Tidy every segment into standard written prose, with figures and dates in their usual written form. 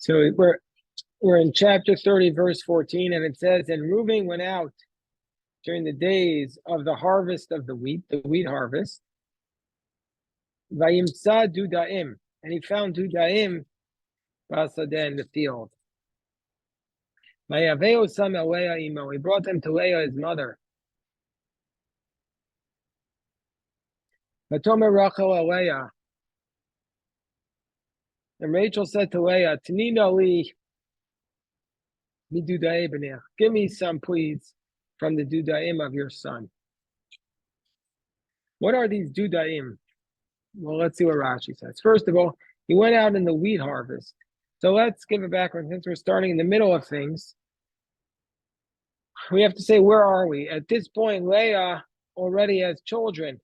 So we're in chapter 30, verse 14, and it says, and Reuben went out during the days of the harvest of the wheat harvest. Vayimtza dudaim, and he found dudaim basadeh in the field. Vayaveo sam el Leah imo, he brought them to Leah, his mother. Vatomer Rachel el Leah, and Rachel said to Leah, Tanina li midudaim b'nech, give me some, please, from the dudaim of your son. What are these dudaim? Well, let's see what Rashi says. First of all, he went out in the wheat harvest. So let's give a background. Since we're starting in the middle of things, we have to say, where are we? At this point, Leah already has children,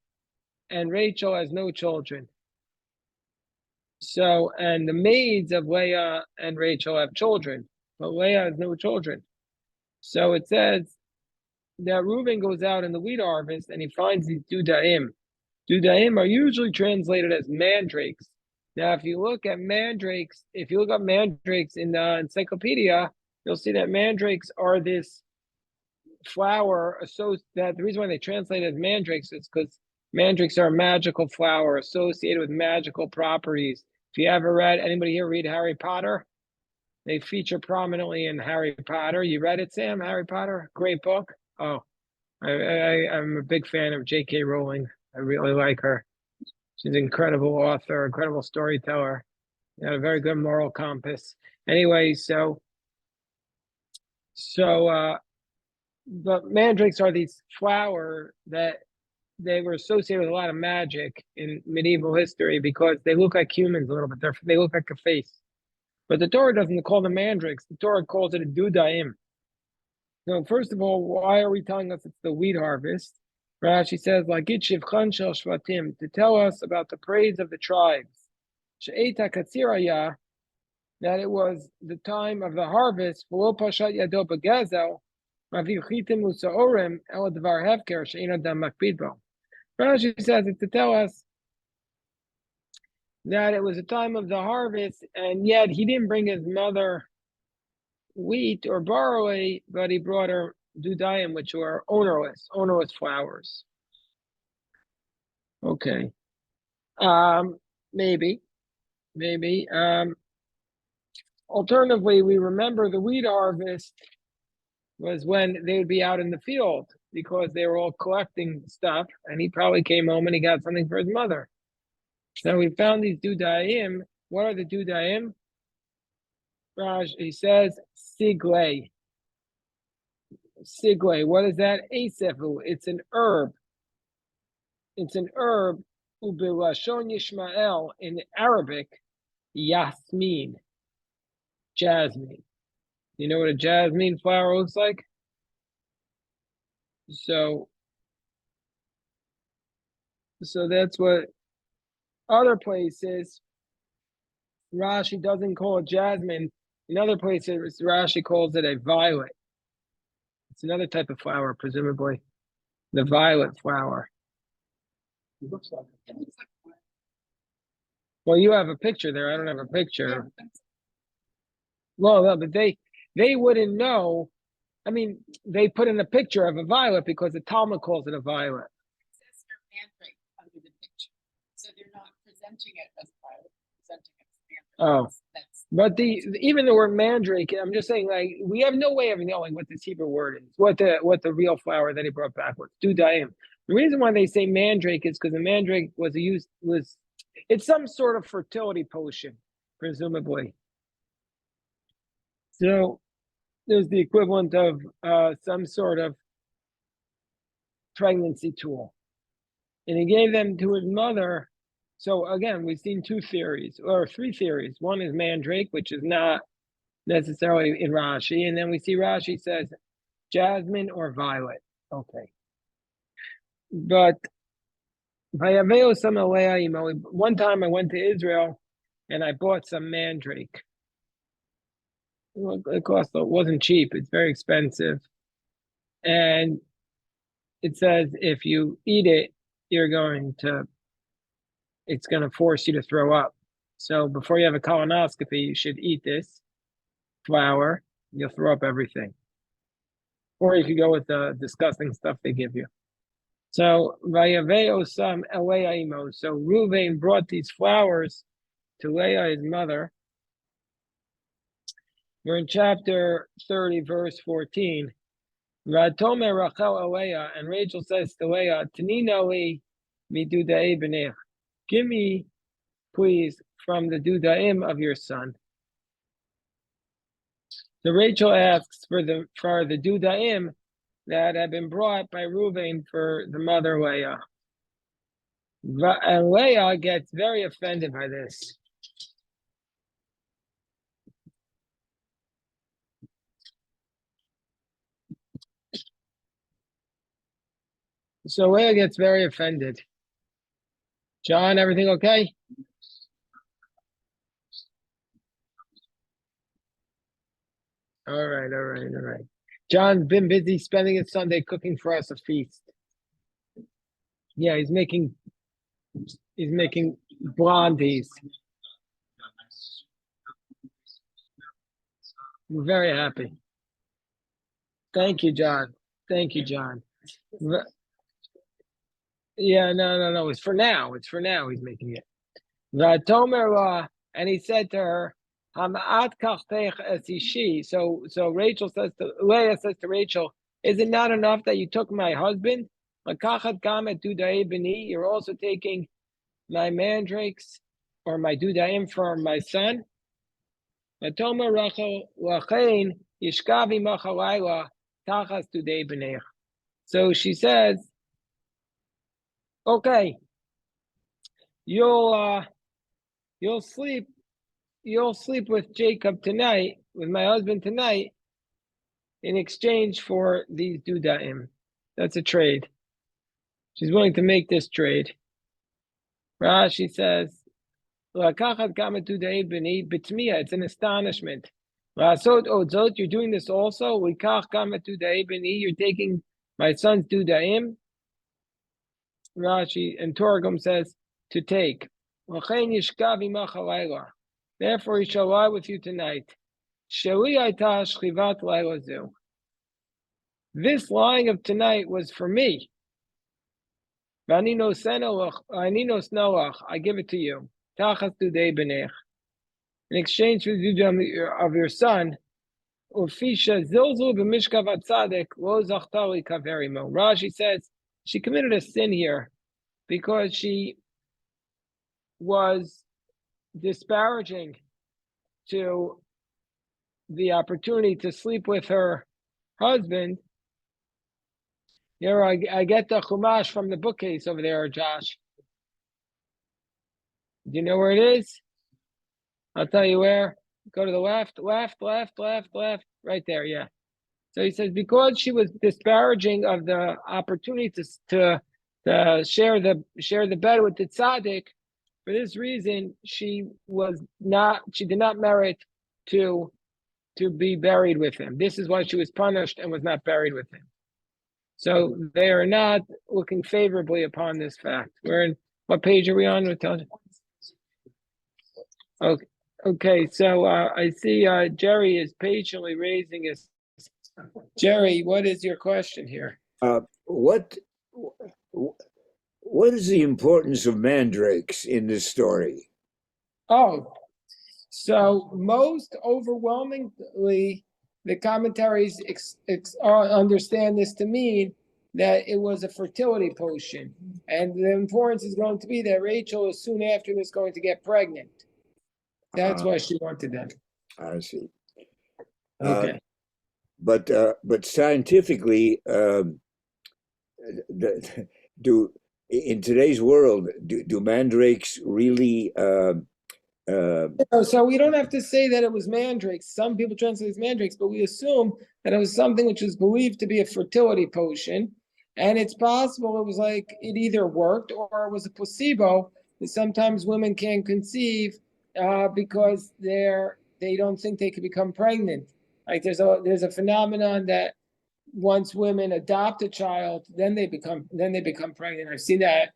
and Rachel has no children. So, and the maids of Leah and Rachel have children, but Leah has no children. So it says that Reuben goes out in the wheat harvest, and he finds these dudaim. Dudaim are usually translated as mandrakes. Now, if you look up mandrakes in the encyclopedia, you'll see that mandrakes are this flower. That the reason why they translate it as mandrakes is because mandrakes are a magical flower associated with magical properties. If you ever anybody here read Harry Potter? They feature prominently in Harry Potter. You read it, Sam? Harry Potter? Great book. Oh, I'm a big fan of J.K. Rowling. I really like her. She's an incredible author, incredible storyteller. Got a very good moral compass. Anyway, but mandrakes are these flowers that they were associated with a lot of magic in medieval history because they look like humans a little bit. They look like a face. But the Torah doesn't call them mandrakes. The Torah calls it a dudaim. So first of all, why are we telling us it's the wheat harvest? Rashi says, "Lagit shivchan shel shvatim," to tell us about the praise of the tribes. She'eta katziraya, that it was the time of the harvest. V'lo pashat yado b'gezel, maviv chitim u'sa'orim el dvar hefker she'ein adam makpid bo. Rashi says it's to tell us that it was a time of the harvest, and yet he didn't bring his mother wheat or barley, but he brought her dudaim, which were ownerless flowers. Okay. Maybe. Alternatively, we remember the wheat harvest was when they would be out in the field because they were all collecting stuff, and he probably came home and he got something for his mother. So we found these dudaim. What are the dudaim? Raj, he says, sigle. Sigle, what is that? Asefu, it's an herb. It's an herb, ubilashon Yishmael, in Arabic, yasmin, jasmine. You know what a jasmine flower looks like? So that's what other places, Rashi doesn't call it jasmine. In other places, Rashi calls it a violet. It's another type of flower, presumably. The violet flower. It looks like Well, you have a picture there. I don't have a picture. Well, no, but they wouldn't know. I mean, they put in a picture of a violet because the Talmud calls it a violet. It says here mandrake under the picture, so they're not presenting it as violet, presenting it as mandrake. Oh, but even the word mandrake, I'm just saying, like, we have no way of knowing what this Hebrew word is, what the real flower that he brought back was. Dudaim. The reason why they say mandrake is because the mandrake was it's some sort of fertility potion, presumably. So there's the equivalent of some sort of pregnancy tool. And he gave them to his mother. So again, we've seen two theories, or three theories. One is mandrake, which is not necessarily in Rashi. And then we see Rashi says jasmine or violet. Okay. But one time I went to Israel and I bought some mandrake. It wasn't cheap. It's very expensive. And it says if you eat it, it's going to force you to throw up. So before you have a colonoscopy, you should eat this. flour, you'll throw up everything. Or you could go with the disgusting stuff they give you. So Vayavei Osam Leah Imo. So Reuven brought these flowers to Leah, his mother. We're in chapter 30, verse 14. Vatomer Rachel Leah, and Rachel says to Leah, Tanina li midudai b'nech. Give me, please, from the dudaim of your son. So Rachel asks for the dudaim that had been brought by Reuven for the mother Leah. And Leah gets very offended by this. So Leah gets very offended. John, everything okay? All right. John's been busy spending his Sunday cooking for us a feast. Yeah, he's making blondies. We're very happy. Thank you, John. Yeah, no. It's for now. He's making it. And he said to her, so Rachel says to Leah says to Rachel, is it not enough that you took my husband? You're also taking my mandrakes or my dudaim for my son. So she says, okay, you'll sleep with Jacob tonight, with my husband tonight, in exchange for these dudaim. That's a trade. She's willing to make this trade. Rashi says, it's an astonishment. You're doing this also. You're taking my son's dudaim. Rashi and Torgum says to take. Therefore, he shall lie with you tonight. This lying of tonight was for me. I give it to you. In exchange for the of your son. Rashi says she committed a sin here because she was disparaging to the opportunity to sleep with her husband. Here, I get the chumash from the bookcase over there, Josh. Do you know where it is? I'll tell you where. Go to the left, right there, yeah. So he says, because she was disparaging of the opportunity to share the bed with the tzaddik, for this reason, she did not merit to be buried with him. This is why she was punished and was not buried with him. So they are not looking favorably upon this fact. We're in, what page are we on? Okay. So I see Jerry is patiently raising his. Jerry, what is your question here? What is the importance of mandrakes in this story? Oh, so most overwhelmingly, the commentaries understand this to mean that it was a fertility potion. And the importance is going to be that Rachel is soon after this going to get pregnant. That's why she wanted them. I see. Okay. But scientifically, in today's world, do mandrakes really? So we don't have to say that it was mandrakes. Some people translate it as mandrakes, but we assume that it was something which is believed to be a fertility potion, and it's possible it was like it either worked or it was a placebo. That sometimes women can't conceive because they don't think they could become pregnant. Like there's a phenomenon that once women adopt a child, then they become pregnant. I've seen that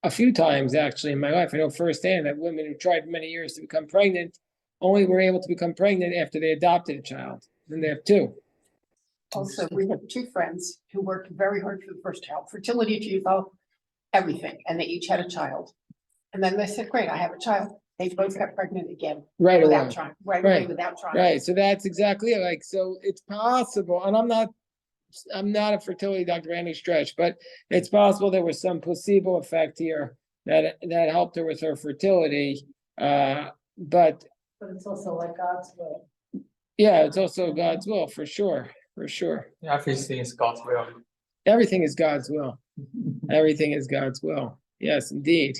a few times actually in my life. I know firsthand that women who tried many years to become pregnant only were able to become pregnant after they adopted a child. Then they have two. Also, we have two friends who worked very hard for the first child, fertility, FIFO, everything, and they each had a child. And then they said, great, I have a child. They both got pregnant again. Right Without away. trying, right away, Right. without trying. Right. So that's exactly it. Like, so it's possible, and I'm not a fertility doctor by any stretch, but it's possible there was some placebo effect here that helped her with her fertility. But it's also like God's will. yeah, it's also God's will for sure. For sure. Everything is God's will. Everything is God's will. Everything is God's will. Yes, indeed.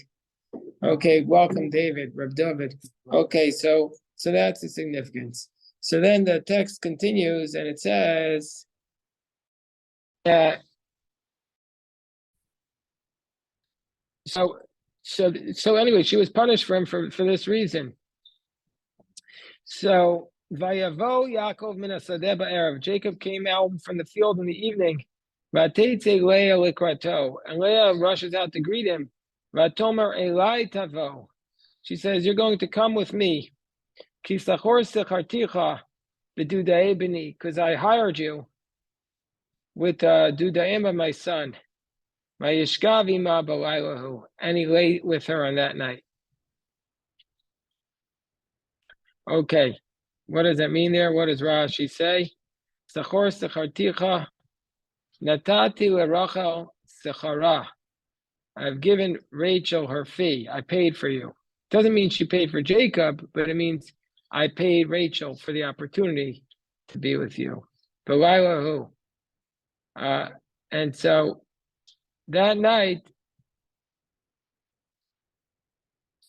Okay, welcome, David, Reb David. Okay, so that's the significance. So then the text continues and it says that so anyway, she was punished for him for this reason. So Vayavo Yaakov min hasadeh ba'erev. Jacob came out from the field in the evening. Vayetzei Leah likrato, and Leah rushes out to greet him. Vatomer Elai tavo. She says, "You're going to come with me. Kisachor secharticha b'dudae b'ni, because I hired you with dudaim of my son. Vayishkav ima b'laylahu, and he lay with her on that night." Okay, what does that mean there? What does Rashi say? Sachor secharticha natati lerachel sechara. I've given Rachel her fee. I paid for you. Doesn't mean she paid for Jacob, but it means I paid Rachel for the opportunity to be with you. B'laylahu. And so that night,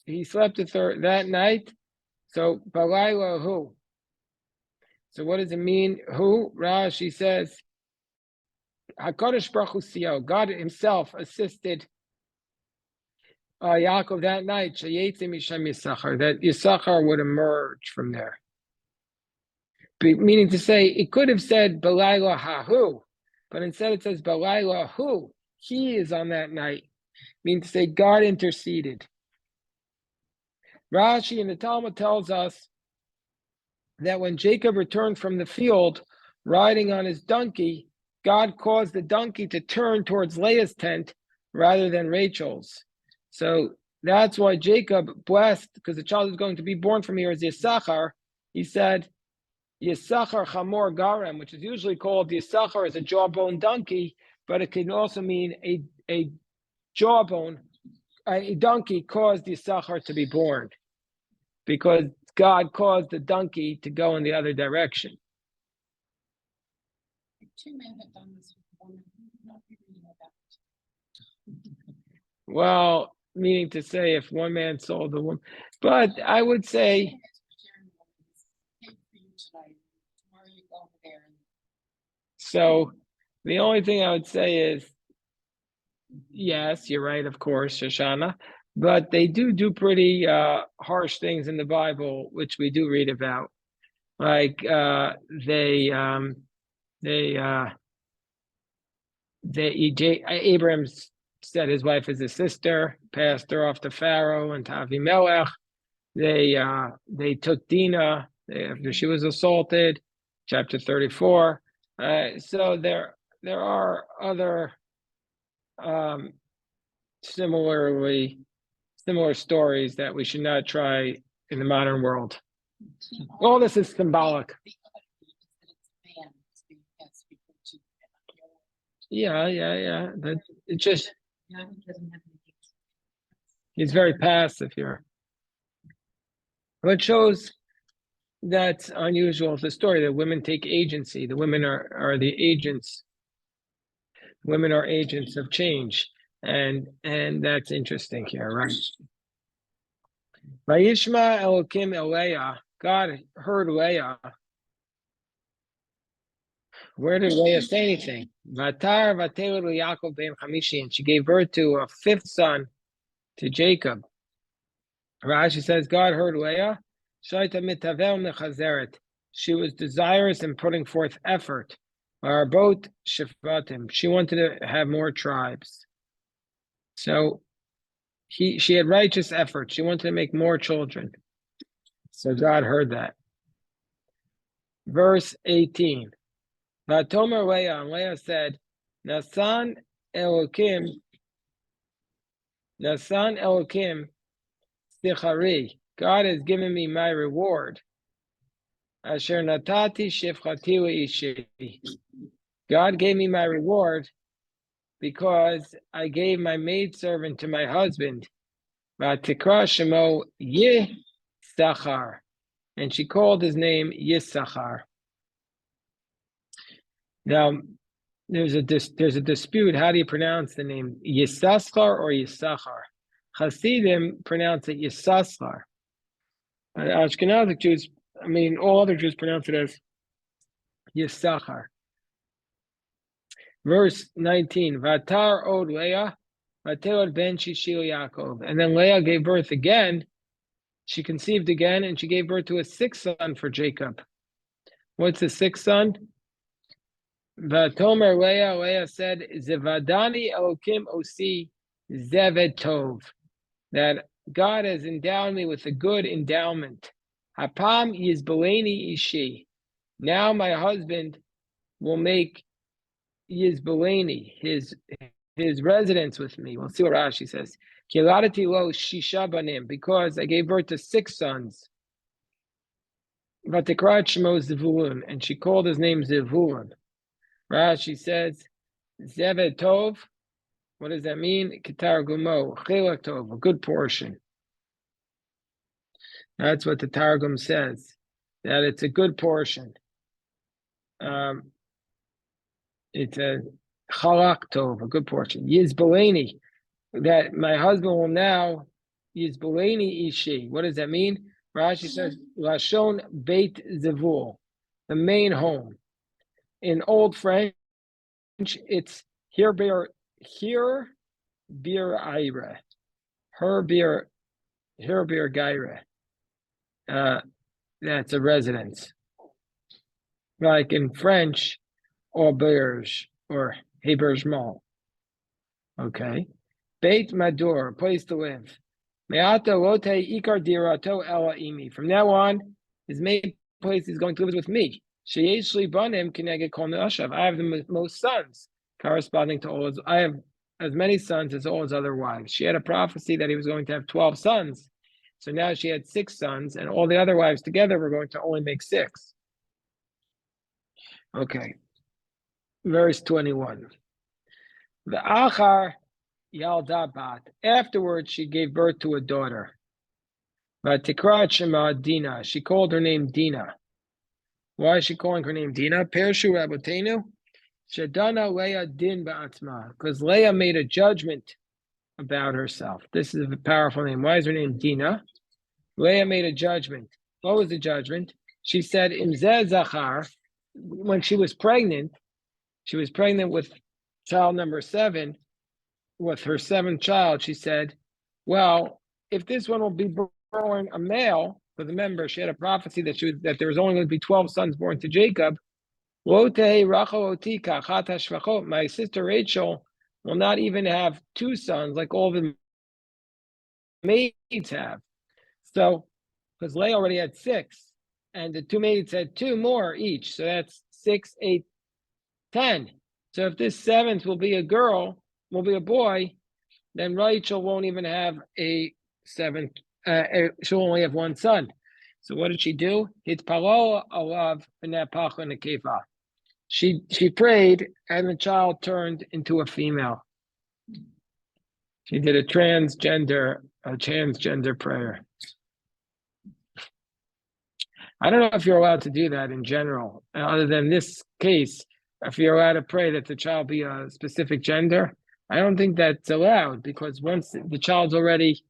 he slept with her that night. So b'laylahu. So what does it mean? Who? Rashi says, HaKadosh Baruch Hu Siyah, God himself assisted Yaakov that night, Vayetzei misham Yisachar, that Yisachar would emerge from there. Meaning to say, it could have said Balayla Hahu, but instead it says Balayla Hu. He is on that night. Meaning to say, God interceded. Rashi in the Talmud tells us that when Jacob returned from the field, riding on his donkey, God caused the donkey to turn towards Leah's tent rather than Rachel's. So that's why Jacob blessed, because the child is going to be born from here as Yisachar. He said, Yisachar Chamor Garem, which is usually called Yisachar as a jawbone donkey, but it can also mean a jawbone, a donkey caused Yisachar to be born, because God caused the donkey to go in the other direction. Two men have done this with one, not really know that. Well, meaning to say, if one man sold the woman, but I would say, so the only thing I would say is, yes, you're right, of course, Shoshana, but they do pretty harsh things in the Bible, which we do read about. Like Abraham said his wife is his sister, passed her off to Pharaoh and to Avimelech. They took Dinah after she was assaulted, chapter 34. So there are other similar stories that we should not try in the modern world. All this is symbolic. Yeah. That it just he's very passive here. What shows that's unusual is the story that women take agency. The women are the agents. Women are agents of change, and that's interesting here, right? Vayishma Elokim Leah. God heard Leah. Where did Leah say anything? Vatar Vateru Yaakov ben Chamishi, and she gave birth to a fifth son to Jacob. Rashi says God heard Leah. Shaita mitavel mechazeret. She was desirous in putting forth effort. Arbot shvatim. She wanted to have more tribes. So she had righteous effort. She wanted to make more children. So God heard that. Verse 18. Vatomer Leah, and Leah said, Nasan Elokim, Sichari. God has given me my reward. Asher natati shifchati ishi. God gave me my reward because I gave my maidservant to my husband. Vatikra shemo Yisachar. And she called his name Yisachar. Now, there's a dispute. How do you pronounce the name? Yisachar or Yisachar? Hasidim pronounce it Yisachar. Ashkenazic Jews, all other Jews pronounce it as Yisachar. Verse 19, Vatar od Leah, Vateod ben Shishil Yaakov. And then Leah gave birth again. She conceived again, and she gave birth to a sixth son for Jacob. What's the sixth son? Vatomer Leah said, Zevadani Elokim Osi Zeved Tov. That God has endowed me with a good endowment. Hapam Yizbaleni Ishi. Now my husband will make Yizbaleni, his residence with me. We'll see what Rashi says. Kiladati lo shisha banim, because I gave birth to six sons. Vatikrat shemo Zevulun, and she called his name Zevulun. Rashi says, Zeved Tov. What does that mean? Ketar Gumo, Chilak Tov, a good portion. That's what the Targum says, that it's a good portion. It's a Chalak Tov, a good portion. Yizbaleni, that my husband will now, Yizbaleni Ishi. What does that mean? Rashi says, Lashon Beit Zevul, the main home. In Old French, it's here bir aire, her bir gaire. That's a residence. Like in French, auberge or hébergement. Okay. Beit Madur, place to live. Me'ata lote ikar dirato ela imi. From now on, his main place is going to live with me. Sheyeshli banim kineged kol ne'ashav. I have the most sons, corresponding to all his. I have as many sons as all his other wives. She had a prophecy that he was going to have 12 sons. So now she had 6 sons, and all the other wives together were going to only make 6. Okay. Verse 21. The Achar Yalda Bat. Afterwards, she gave birth to a daughter. Vatikrat Shema Dina. She called her name Dina. Why is she calling her name Dina? Pershu Rabotenu. Shadana Leah Din Ba'atzma. Because Leah made a judgment about herself. This is a powerful name. Why is her name Dina? Leah made a judgment. What was the judgment? She said, Imzeh Zachar, when she was pregnant with child number 7, with her 7th child, she said, well, if this one will be born a male, because remember, she had a prophecy that there was only going to be 12 sons born to Jacob, my sister Rachel will not even have 2 sons like all the maids have. So, because Leah already had 6, and the 2 maids had 2 more each, so that's 6, 8, 10. So if this 7th will be a boy, then Rachel won't even have a 7th. She'll only have 1 son. So what did she do? She prayed, and the child turned into a female. She did a transgender prayer. I don't know if you're allowed to do that in general, other than this case. If you're allowed to pray that the child be a specific gender, I don't think that's allowed, because once the child's already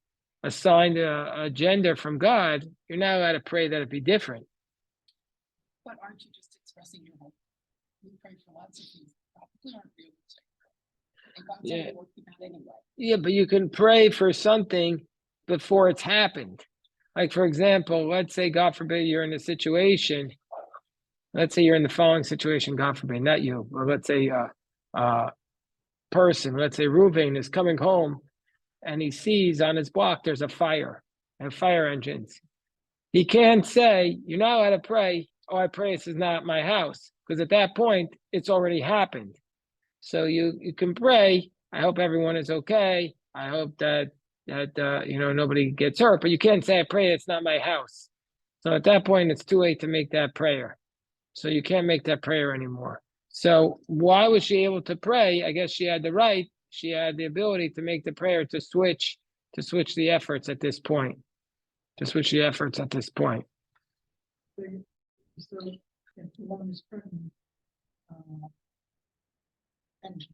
assigned a gender from God, you're not allowed to pray that it be different. But aren't you just expressing your hope? You pray for lots of things. Probably aren't realistic. And God's already working out anyway. Yeah, but you can pray for something before it's happened. Like, for example, let's say, God forbid, you're in a situation. Let's say you're in the following situation, God forbid, not you, but let's say person, let's say Reuven is coming home and he sees on his block there's a fire and fire engines. he can't say, you're not allowed to pray, oh, I pray this is not my house. Because at that point, it's already happened. So you can pray, I hope everyone is okay. I hope that nobody gets hurt, but you can't say, I pray it's not my house. So at that point, it's too late to make that prayer. So you can't make that prayer anymore. So why was she able to pray? I guess she had the right, she had the ability to make the prayer to switch the efforts at this point. To switch the efforts at this point. So if the woman is pregnant, and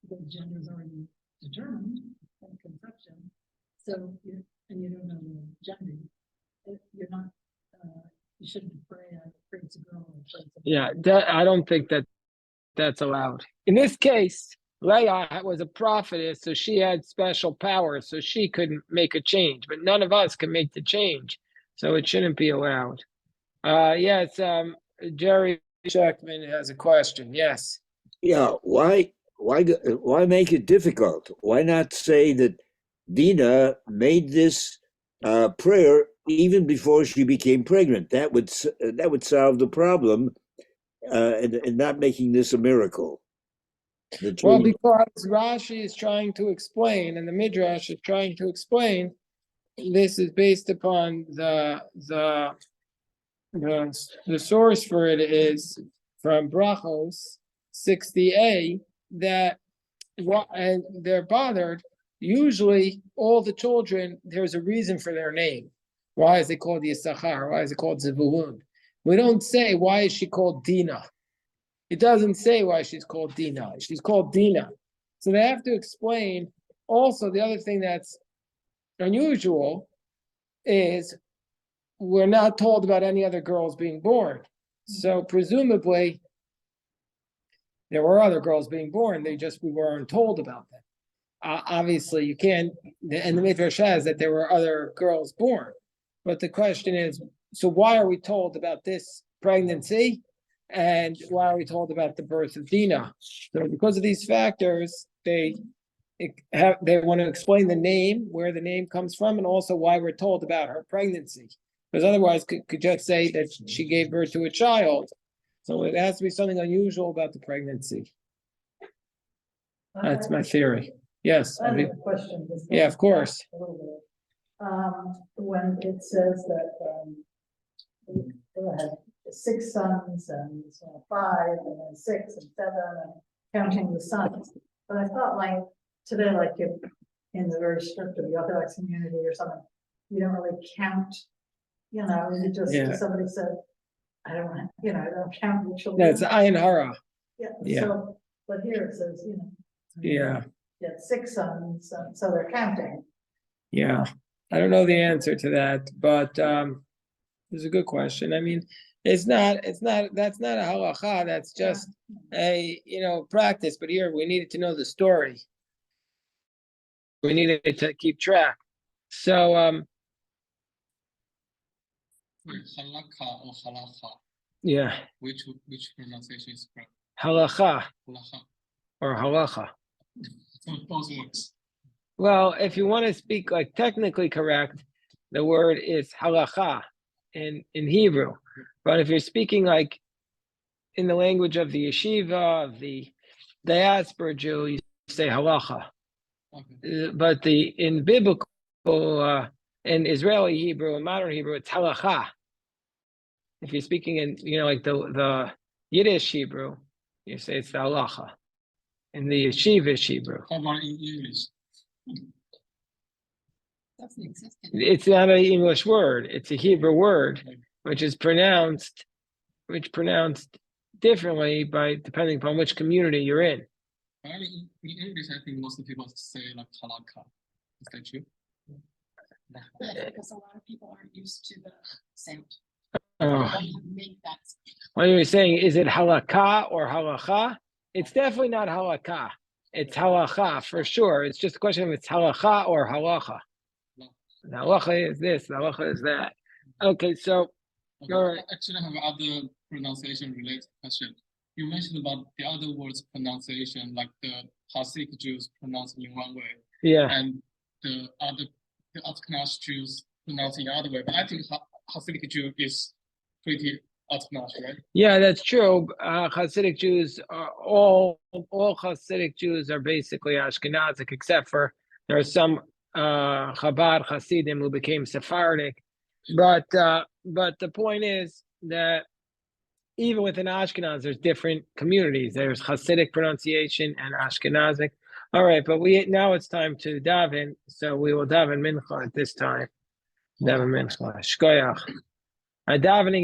the gender is already determined from conception, so you don't know the gender, you're not, you shouldn't pray, I pray it's a girl. Yeah, I don't think that's allowed. In this case, Leah was a prophetess, so she had special powers, so she couldn't make a change, but none of us can make the change, so it shouldn't be allowed. Yes, Jerry Sheckman has a question. Yes. Yeah, why make it difficult? Why not say that Dina made this prayer even before she became pregnant? That would solve the problem, and not making this a miracle. Well, because Rashi is trying to explain, and the Midrash is trying to explain, this is based upon the source for it is from Brachos 60a, that and they're bothered. Usually, all the children, there's a reason for their name. Why is it called Yisachar? Why is it called Zevulun? We don't say, why is she called Dina? It doesn't say why she's called Dina. She's called Dina. So they have to explain. Also, the other thing that's unusual is we're not told about any other girls being born. So presumably, there were other girls being born. We weren't told about them. Obviously, you can't, and the Midrash says that there were other girls born. But the question is, so why are we told about this pregnancy? And why are we told about the birth of Dina? So because of these factors, they want to explain the name, where the name comes from, and also why we're told about her pregnancy. Because otherwise, could just say that she gave birth to a child. So it has to be something unusual about the pregnancy. That's my theory. Yes. I have a question. Yeah, of course. A little bit. When it says that they had 6 sons and 5 and then 6 and 7 and counting the sons. But I thought like today, like if in the very strict of the Orthodox community or something, you don't really count, you just Yeah. somebody said, I don't want, I don't count the children. That's Ayin Hara. Yeah. So, but here it says, Yeah. 6 sons, so they're counting. Yeah. I don't know the answer to that, but it's a good question. I mean, that's not a halacha, that's just a practice, but here we needed to know the story. We needed to keep track. So halakha or halacha? Yeah. Which pronunciation is correct? Halacha Halacha. or halacha. So both works. Well, if you want to speak like technically correct, the word is halacha in Hebrew. But if you're speaking like in the language of the yeshiva, of the diaspora Jew, you say halacha. Okay. But in biblical, in Israeli Hebrew, in modern Hebrew, it's halacha. If you're speaking in, like the Yiddish Hebrew, you say it's the halacha. In the yeshivish Hebrew. How about in English? It's not an English word. It's a Hebrew word, which is pronounced differently depending upon which community you're in. In English, I think most people say like halakha. Is that true? Because a lot of people aren't used to the sound. Oh. Make that. What you're saying, is it halakha or halacha? It's definitely not halakha. It's halacha for sure. It's just a question of it's halacha or halacha. The halacha is this, the halacha is that. Okay, so Okay. Actually, I have other pronunciation related question. You mentioned about the other words pronunciation, like the Hasidic Jews pronounce in one way, yeah, and the Ashkenaz Jews pronounce in the other way. But I think Hasidic Jew is pretty Orthodox, right? Yeah, that's true. Hasidic Jews are all Hasidic Jews are basically Ashkenazic, except for there are some Chabad Hasidim who became Sephardic. But the point is that even within Ashkenaz, there's different communities. There's Hasidic pronunciation and Ashkenazic. All right, but now it's time to daven, so we will daven mincha at this time. Daven mincha. Shkoyach. Davening.